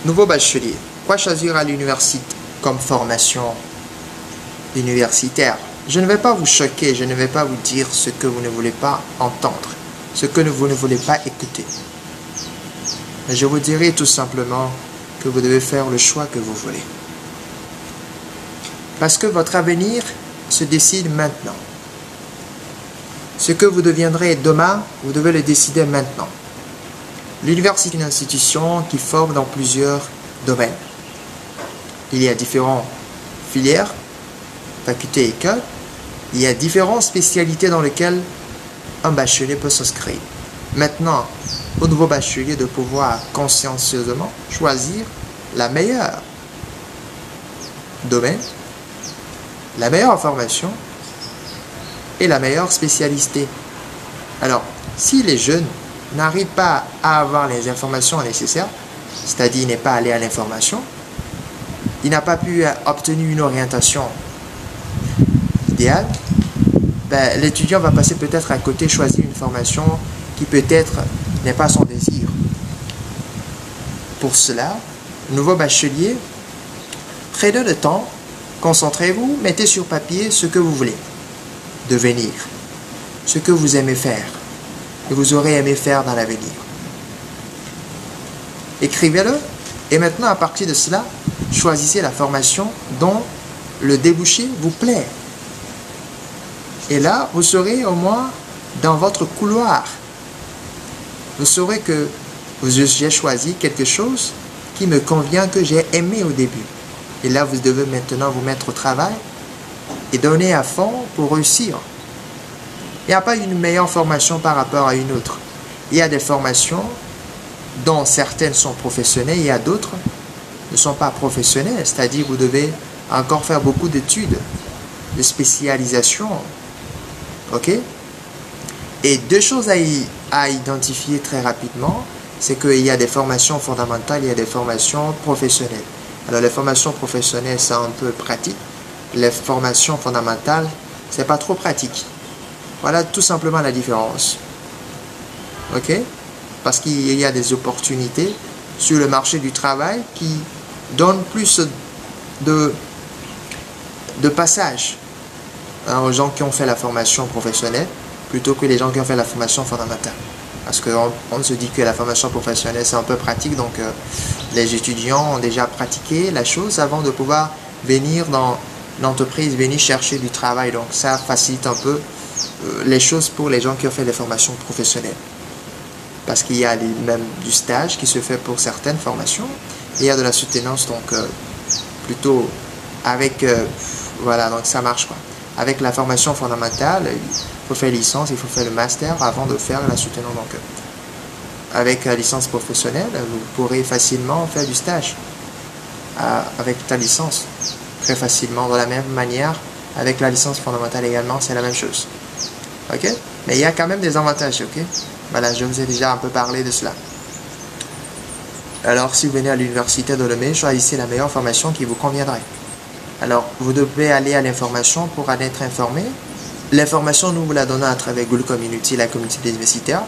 Nouveau bachelier. Quoi choisir à l'université comme formation universitaire? Je ne vais pas vous choquer, je ne vais pas vous dire ce que vous ne voulez pas entendre, ce que vous ne voulez pas écouter. Mais je vous dirai tout simplement que vous devez faire le choix que vous voulez. Parce que votre avenir se décide maintenant. Ce que vous deviendrez demain, vous devez le décider maintenant. L'université est une institution qui forme dans plusieurs domaines. Il y a différentes filières, facultés et écoles. Il y a différentes spécialités dans lesquelles un bachelier peut s'inscrire. Maintenant, au nouveau bachelier de pouvoir consciencieusement choisir la meilleure domaine, la meilleure formation et la meilleure spécialité. Alors, si les jeunes n'arrivent pas à avoir les informations nécessaires, c'est-à-dire il n'est pas allé à l'information, il n'a pas pu obtenir une orientation idéale, ben, l'étudiant va passer peut-être à côté, choisir une formation qui peut-être n'est pas son désir. Pour cela, nouveau bachelier, prenez le temps, concentrez-vous, mettez sur papier ce que vous voulez devenir, ce que vous aimez faire et vous aurez aimé faire dans l'avenir. Écrivez-le et maintenant à partir de cela, choisissez la formation dont le débouché vous plaît. Et là, vous serez au moins dans votre couloir. Vous saurez que j'ai choisi quelque chose qui me convient, que j'ai aimé au début. Et là, vous devez maintenant vous mettre au travail et donner à fond pour réussir. Il n'y a pas une meilleure formation par rapport à une autre. Il y a des formations dont certaines sont professionnelles, il y a d'autres ne sont pas professionnelles. C'est-à-dire vous devez encore faire beaucoup d'études, de spécialisation. Ok? Et deux choses à identifier très rapidement, c'est qu'il y a des formations fondamentales, il y a des formations professionnelles. Alors les formations professionnelles, c'est un peu pratique. Les formations fondamentales, c'est pas trop pratique. Voilà tout simplement la différence. Ok? Parce qu'il y a des opportunités sur le marché du travail qui donnent plus de passage aux gens qui ont fait la formation professionnelle plutôt que les gens qui ont fait la formation fondamentale. Parce qu'on se dit que la formation professionnelle, c'est un peu pratique, donc les étudiants ont déjà pratiqué la chose avant de pouvoir venir dans l'entreprise, venir chercher du travail. Donc ça facilite un peu les choses pour les gens qui ont fait des formations professionnelles. Parce qu'il y a même du stage qui se fait pour certaines formations. Et il y a de la soutenance, donc plutôt avec... voilà, donc ça marche quoi. Avec la formation fondamentale, il faut faire licence, il faut faire le master avant de faire la soutenance. Donc, avec la licence professionnelle, vous pourrez facilement faire du stage avec ta licence. Très facilement, de la même manière, avec la licence fondamentale également, c'est la même chose. Ok? Mais il y a quand même des avantages, ok? Voilà, je vous ai déjà un peu parlé de cela. Alors, si vous venez à l'université de Lomé, choisissez la meilleure formation qui vous conviendrait. Alors, vous devez aller à l'information pour en être informé. L'information, nous vous la donnons à travers Google Community, la communauté des universitaires.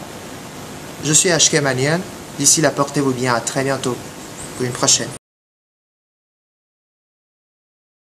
Je suis HK Manuel. D'ici là, portez-vous bien. À très bientôt pour une prochaine.